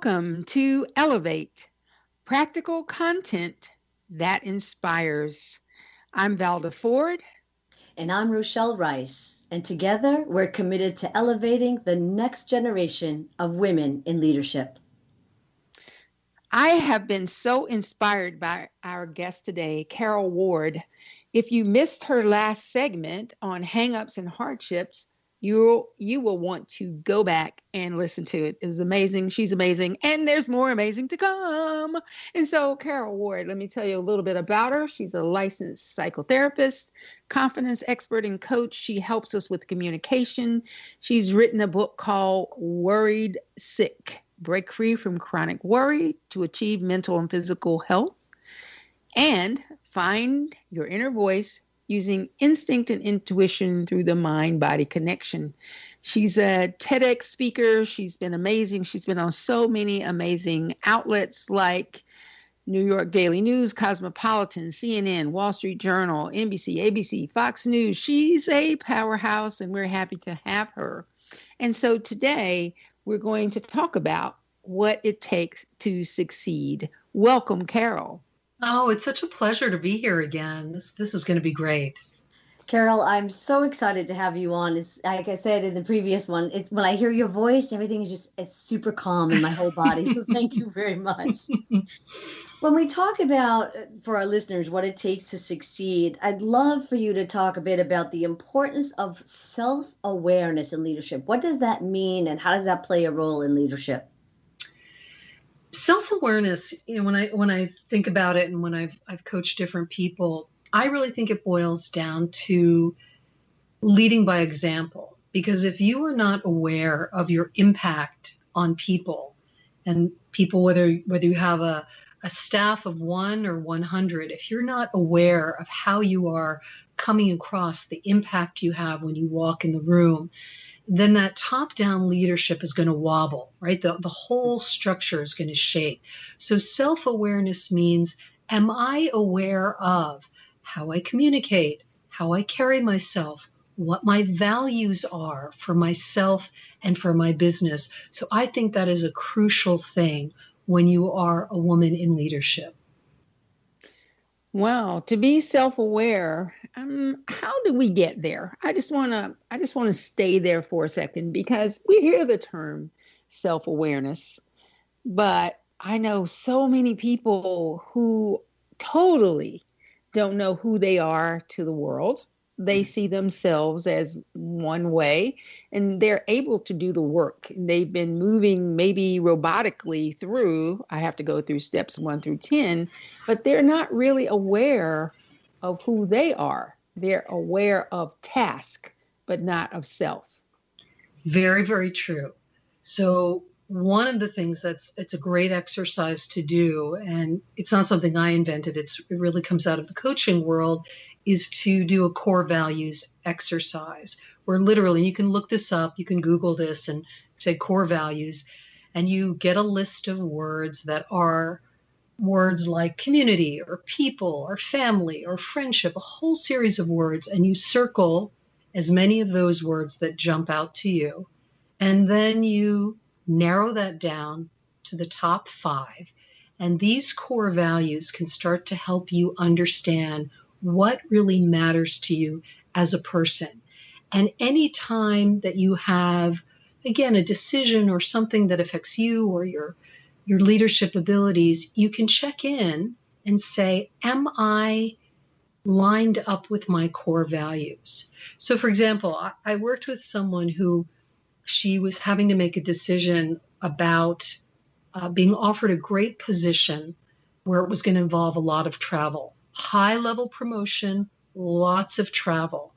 Welcome to Elevate, practical content that inspires. I'm Valda Ford. And I'm Rochelle Rice. And together we're committed to elevating the next generation of women in leadership. I have been so inspired by our guest today, Karol Ward. If you missed her last segment on hangups and hardships, you will want to go back and listen to it. It was amazing. She's amazing. And there's more amazing to come. And so Karol Ward, let me tell you a little bit about her. She's a licensed psychotherapist, confidence expert and coach. She helps us with communication. She's written a book called Worried Sick: Break Free from Chronic Worry to Achieve Mental and Physical Health, and Find Your Inner Voice Using Instinct and Intuition Through the Mind-Body Connection. She's a TEDx speaker. She's been amazing. She's been on so many amazing outlets like New York Daily News, Cosmopolitan, CNN, Wall Street Journal, NBC, ABC, Fox News. She's a powerhouse, and we're happy to have her. And so today we're going to talk about what it takes to succeed. Welcome, Karol. Oh, it's such a pleasure to be here again. This is going to be great. Karol, I'm so excited to have you on. It's, like I said in the previous one, when I hear your voice, everything is it's super calm in my whole body. So thank you very much. When we talk about, for our listeners, what it takes to succeed, I'd love for you to talk a bit about the importance of self-awareness in leadership. What does that mean, and how does that play a role in leadership? Self-awareness, when I think about it, and when I've coached different people, I really think it boils down to leading by example. Because if you are not aware of your impact on people, and people, whether you have a staff of 1 or 100, if you're not aware of how you are coming across, the impact you have when you walk in the room, then that top-down leadership is going to wobble, right? The whole structure is going to shake. So self-awareness means, am I aware of how I communicate, how I carry myself, what my values are for myself and for my business? So I think that is a crucial thing when you are a woman in leadership. Well, to be self-aware, how do we get there? I just want to stay there for a second, because we hear the term self-awareness, but I know so many people who totally don't know who they are to the world. They see themselves as one way, and they're able to do the work. They've been moving maybe robotically through, I have to go through steps 1 through 10, but they're not really aware of who they are. They're aware of task, but not of self. Very, very true. So one of the things it's a great exercise to do, and it's not something I invented, it really comes out of the coaching world, is to do a core values exercise, where literally, you can look this up, you can Google this and say core values, and you get a list of words that are words like community or people or family or friendship, a whole series of words, and you circle as many of those words that jump out to you. And then you narrow that down to the top 5. And these core values can start to help you understand what really matters to you as a person. And any time that you have, again, a decision or something that affects you or your leadership abilities, you can check in and say, am I lined up with my core values? So for example, I worked with someone who, she was having to make a decision about being offered a great position where it was going to involve a lot of travel. High-level promotion, lots of travel.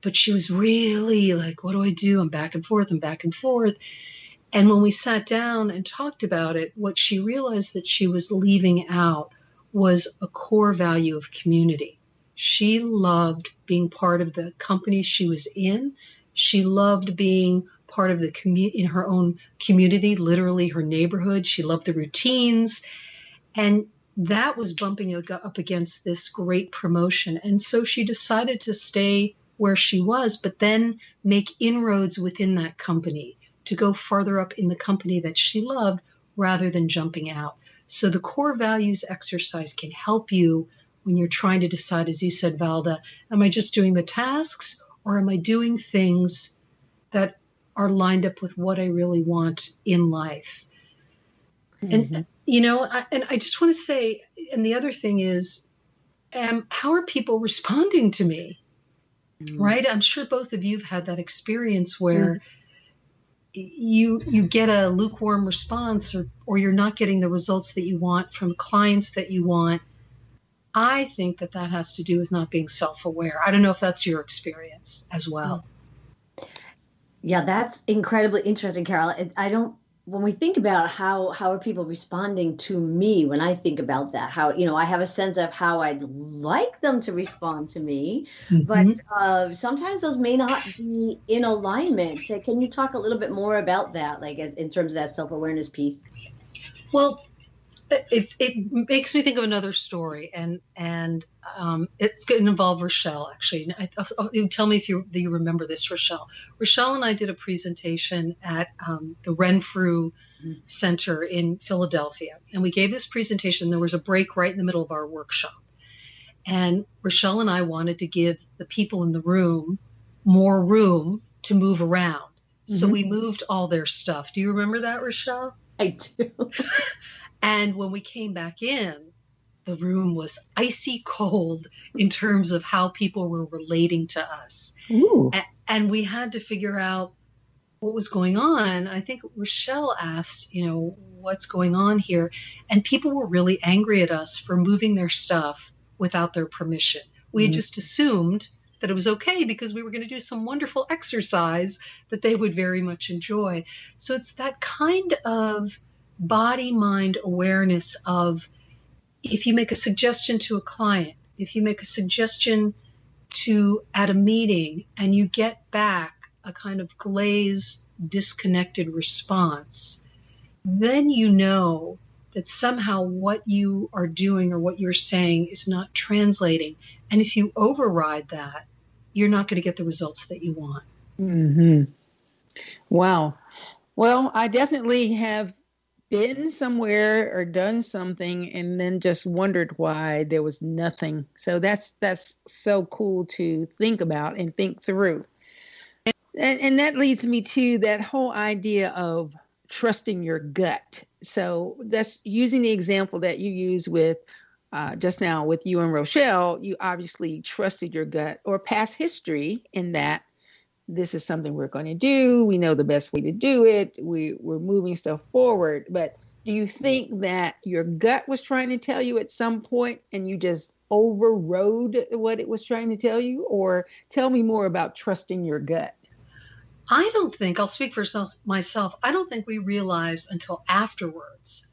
But she was really like, what do I do? I'm back and forth. And when we sat down and talked about it, what she realized that she was leaving out was a core value of community. She loved being part of the company she was in. She loved being part of the in her own community, literally her neighborhood. She loved the routines. And that was bumping up against this great promotion. And so she decided to stay where she was, but then make inroads within that company to go farther up in the company that she loved, rather than jumping out. So the core values exercise can help you when you're trying to decide, as you said, Valda, am I just doing the tasks or am I doing things that are lined up with what I really want in life? And, I just want to say, and the other thing is, how are people responding to me? Right? I'm sure both of you have had that experience where you get a lukewarm response or you're not getting the results that you want from clients that you want. I think that has to do with not being self-aware. I don't know if that's your experience as well. Yeah, that's incredibly interesting, Carol. When we think about how are people responding to me, when I think about that, how, I have a sense of how I'd like them to respond to me, but sometimes those may not be in alignment. Can you talk a little bit more about that, like in terms of that self-awareness piece? Well, it makes me think of another story, and it's going to involve Rochelle, actually. Tell me if you remember this, Rochelle. Rochelle and I did a presentation at the Renfrew Center in Philadelphia, and we gave this presentation. There was a break right in the middle of our workshop, and Rochelle and I wanted to give the people in the room more room to move around. So we moved all their stuff. Do you remember that, Rochelle? I do. And when we came back in, the room was icy cold in terms of how people were relating to us. And we had to figure out what was going on. I think Rochelle asked, what's going on here? And people were really angry at us for moving their stuff without their permission. We had just assumed that it was okay because we were going to do some wonderful exercise that they would very much enjoy. So it's that kind of body-mind awareness of, if you make a suggestion to a client, if you make a suggestion at a meeting and you get back a kind of glazed, disconnected response, then you know that somehow what you are doing or what you're saying is not translating. And if you override that, you're not going to get the results that you want. Wow. Well, I definitely have been somewhere or done something and then just wondered why there was nothing. So that's so cool to think about and think through. And that leads me to that whole idea of trusting your gut. So that's using the example that you use with just now with you and Rochelle. You obviously trusted your gut or past history in that this is something we're going to do. We know the best way to do it. We're moving stuff forward. But do you think that your gut was trying to tell you at some point and you just overrode what it was trying to tell you? Or tell me more about trusting your gut. I'll speak for myself. I don't think we realized until afterwards.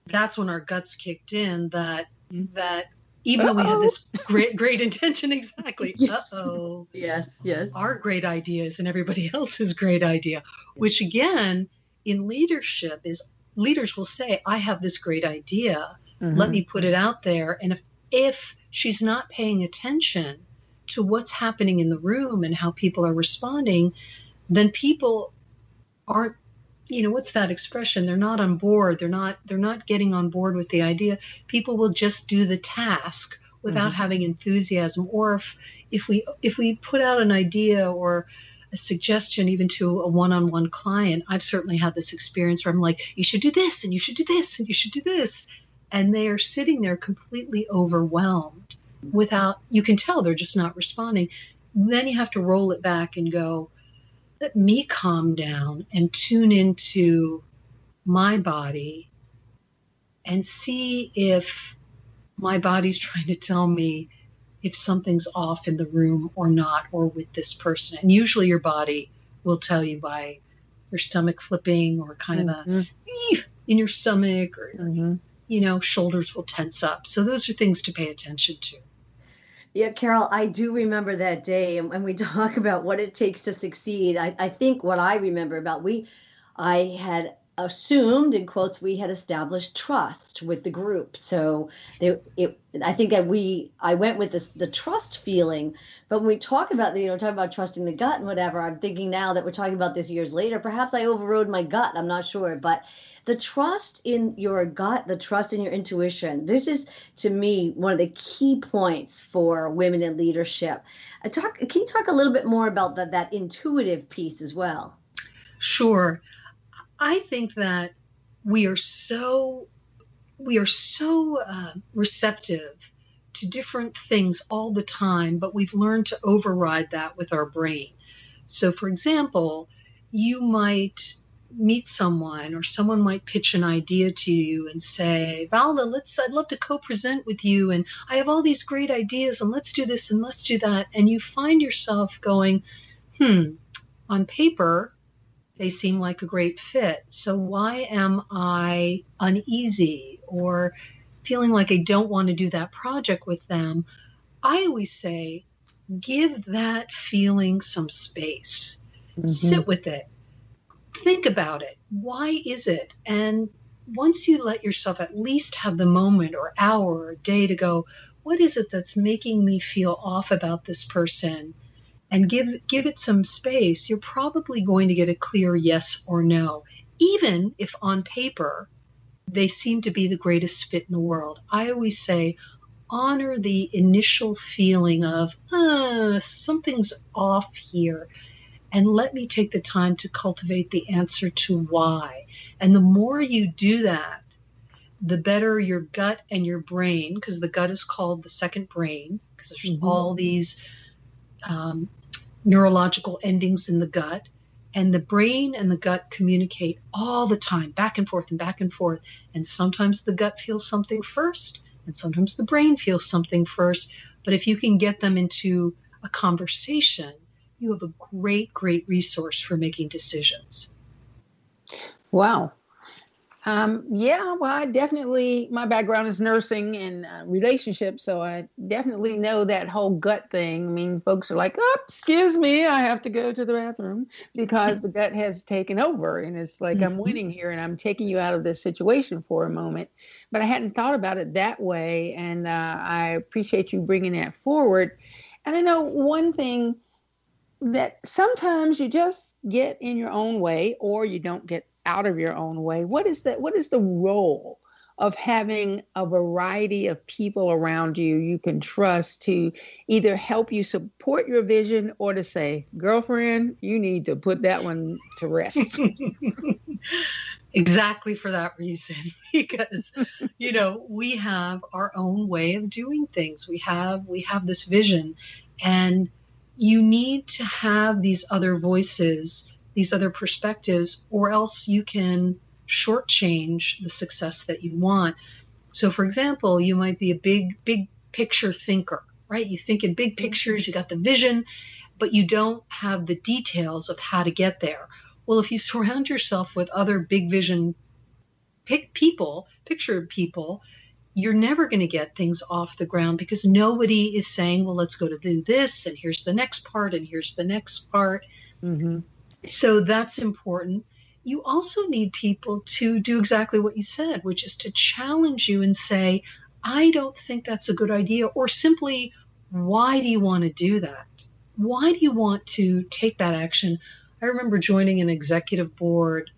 That's when our guts kicked in that even though we had this great intention, exactly. Yes. Yes. Our great idea is and everybody else's great idea, which again, in leadership is leaders will say, I have this great idea. Let me put it out there. And if she's not paying attention to what's happening in the room and how people are responding, then people aren't, what's that expression? They're not on board. They're not getting on board with the idea. People will just do the task without having enthusiasm. Or if we put out an idea or a suggestion even to a one-on-one client, I've certainly had this experience where I'm like, you should do this and you should do this and you should do this. And they are sitting there completely overwhelmed you can tell they're just not responding. Then you have to roll it back and go, let me calm down and tune into my body and see if my body's trying to tell me if something's off in the room or not, or with this person. And usually your body will tell you by your stomach flipping or kind of a in your stomach or, shoulders will tense up. So those are things to pay attention to. Yeah, Carol, I do remember that day. And when we talk about what it takes to succeed, I think what I remember about I had assumed, in quotes, we had established trust with the group. So I think that I went with the trust feeling. But when we talk about talking about trusting the gut and whatever, I'm thinking now that we're talking about this years later, perhaps I overrode my gut. I'm not sure. But The trust in your gut, the trust in your intuition. This is, to me, one of the key points for women in leadership. Can you talk a little bit more about that intuitive piece as well? Sure. I think that we are so receptive to different things all the time, but we've learned to override that with our brain. So, for example, you might meet someone, or someone might pitch an idea to you and say, Valda, I'd love to co-present with you, and I have all these great ideas, and let's do this and let's do that. And you find yourself going, on paper, they seem like a great fit. So why am I uneasy or feeling like I don't want to do that project with them? I always say, give that feeling some space. Sit with it. Think about it. Why is it? And once you let yourself at least have the moment or hour or day to go, what is it that's making me feel off about this person? And give it some space, you're probably going to get a clear yes or no, even if on paper they seem to be the greatest fit in the world. I always say, honor the initial feeling of, something's off here, and let me take the time to cultivate the answer to why. And the more you do that, the better your gut and your brain, because the gut is called the second brain, because there's all these neurological endings in the gut, and the brain and the gut communicate all the time, back and forth and back and forth. And sometimes the gut feels something first, and sometimes the brain feels something first. But if you can get them into a conversation, you have a great, great resource for making decisions. Wow. Yeah, well, my background is nursing and relationships, so I definitely know that whole gut thing. I mean, folks are like, oh, excuse me, I have to go to the bathroom because the gut has taken over. And it's like, I'm winning here and I'm taking you out of this situation for a moment. But I hadn't thought about it that way. And I appreciate you bringing that forward. And I know one thing, that sometimes you just get in your own way or you don't get out of your own way. What is the role of having a variety of people around you can trust to either help you support your vision or to say, girlfriend, you need to put that one to rest? Exactly for that reason, because, we have our own way of doing things. We have this vision, and you need to have these other voices, these other perspectives, or else you can shortchange the success that you want. So, for example, you might be a big picture thinker, right? You think in big pictures, you got the vision, but you don't have the details of how to get there. Well, if you surround yourself with other big vision picture people, you're never going to get things off the ground because nobody is saying, well, let's go to do this, and here's the next part, and here's the next part. So that's important. You also need people to do exactly what you said, which is to challenge you and say, I don't think that's a good idea, or simply, why do you want to do that? Why do you want to take that action? I remember joining an executive board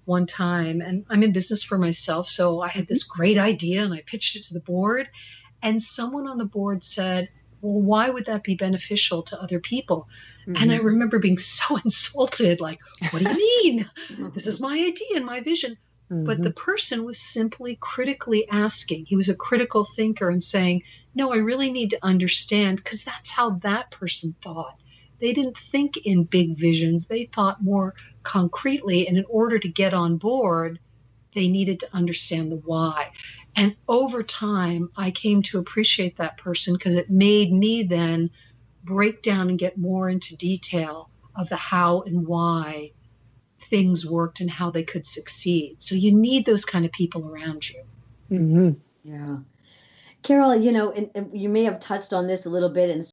one time, and I'm in business for myself, so I had this great idea and I pitched it to the board, and someone on the board said, well, why would that be beneficial to other people? And I remember being so insulted, like, what do you mean? This is my idea and my vision. But the person was simply critically asking. He was a critical thinker and saying, no, I really need to understand, because that's how that person thought. They didn't think in big visions. They thought more concretely. And in order to get on board, they needed to understand the why. And over time, I came to appreciate that person because it made me then break down and get more into detail of the how and why things worked and how they could succeed. So you need those kind of people around you. Yeah. Karol, and you may have touched on this a little bit, and